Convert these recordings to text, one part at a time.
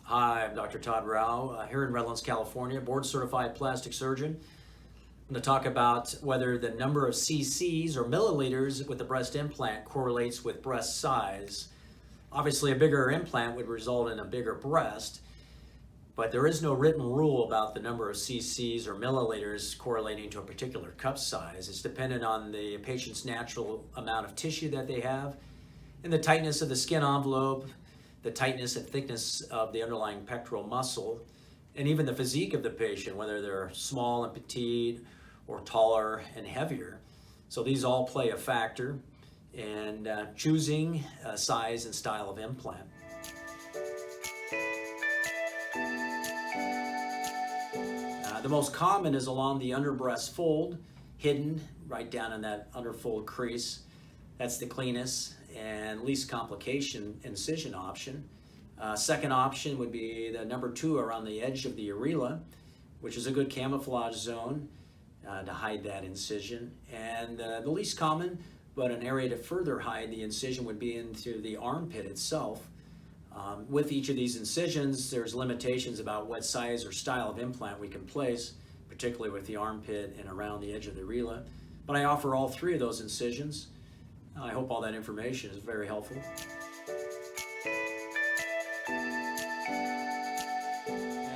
Hi, I'm Dr. Todd Rau here in Redlands, California, board certified plastic surgeon. I'm going to talk about whether the number of cc's or milliliters with the breast implant correlates with breast size. Obviously, a bigger implant would result in a bigger breast, but there is no written rule about the number of cc's or milliliters correlating to a particular cup size. It's dependent on the patient's natural amount of tissue that they have and the tightness of the skin envelope, the tightness and thickness of the underlying pectoral muscle, and even the physique of the patient, whether they're small and petite or taller and heavier. So these all play a factor in choosing size and style of implant. The most common is along the underbreast fold, hidden right down in that underfold crease. That's the cleanest and least complication incision option. Second option would be the number 2 around the edge of the areola, which is a good camouflage zone to hide that incision. And the least common, but an area to further hide the incision, would be into the armpit itself. With each of these incisions, there's limitations about what size or style of implant we can place, particularly with the armpit and around the edge of the areola. But I offer all 3 of those incisions. I hope all that information is very helpful.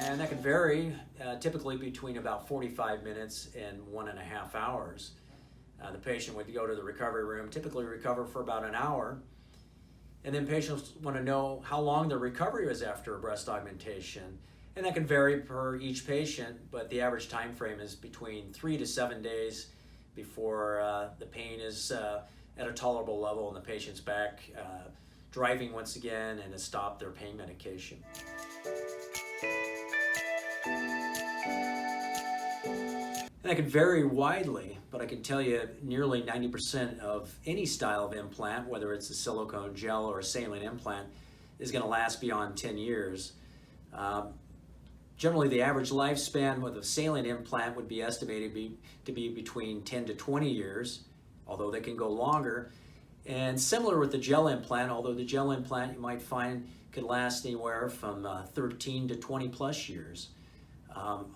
And that can vary, typically between about 45 minutes and 1.5 hours. The patient would go to the recovery room, typically recover for about an hour. And then patients want to know how long their recovery is after a breast augmentation. And that can vary per each patient, but the average time frame is between 3 to 7 days before the pain is at a tolerable level and the patient's back driving once again and has stopped their pain medication. And that can vary widely, but I can tell you nearly 90% of any style of implant, whether it's a silicone gel or a saline implant, is going to last beyond 10 years. Generally, the average lifespan with a saline implant would be estimated to be between 10 to 20 years, although they can go longer. And similar with the gel implant, although the gel implant you might find could last anywhere from 13 to 20 plus years.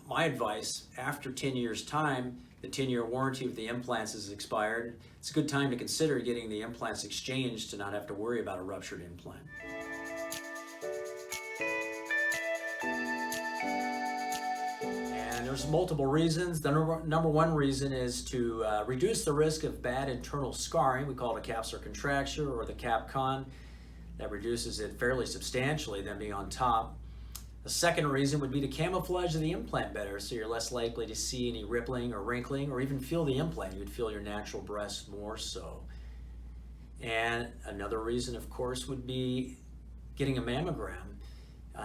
My advice, after 10 years time, the 10-year warranty of the implants is expired. It's a good time to consider getting the implants exchanged to not have to worry about a ruptured implant. And there's multiple reasons. The number 1 reason is to reduce the risk of bad internal scarring. We call it a capsular contracture or the cap-con. That reduces it fairly substantially than being on top. The second reason would be to camouflage the implant better, so you're less likely to see any rippling or wrinkling or even feel the implant. You'd feel your natural breast more so. And another reason, of course, would be getting a mammogram.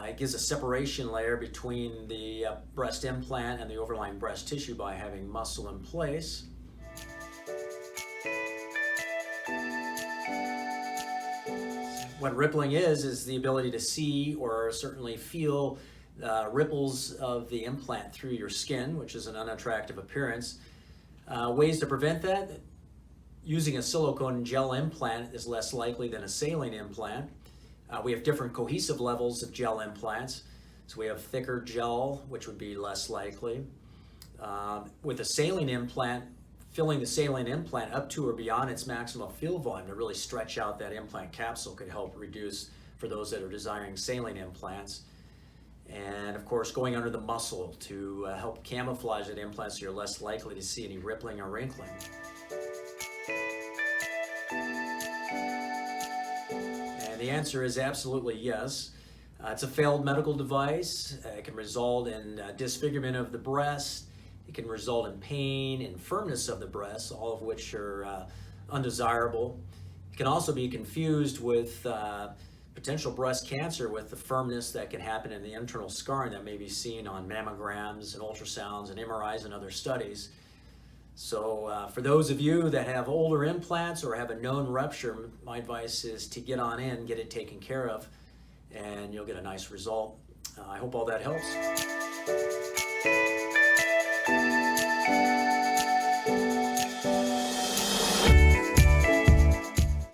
It gives a separation layer between the breast implant and the overlying breast tissue by having muscle in place. What rippling is the ability to see or certainly feel ripples of the implant through your skin, which is an unattractive appearance. Ways to prevent that: using a silicone gel implant is less likely than a saline implant. We have different cohesive levels of gel implants. So we have thicker gel, which would be less likely. With a saline implant, filling the saline implant up to or beyond its maximum fill volume to really stretch out that implant capsule could help reduce for those that are desiring saline implants. And of course, going under the muscle to help camouflage that implant so you're less likely to see any rippling or wrinkling. And the answer is absolutely yes. It's a failed medical device. It can result in disfigurement of the breast. It can result in pain and firmness of the breast, all of which are undesirable. It can also be confused with potential breast cancer with the firmness that can happen in the internal scarring that may be seen on mammograms and ultrasounds and MRIs and other studies. So for those of you that have older implants or have a known rupture, my advice is to get on in, get it taken care of, and you'll get a nice result. I hope all that helps.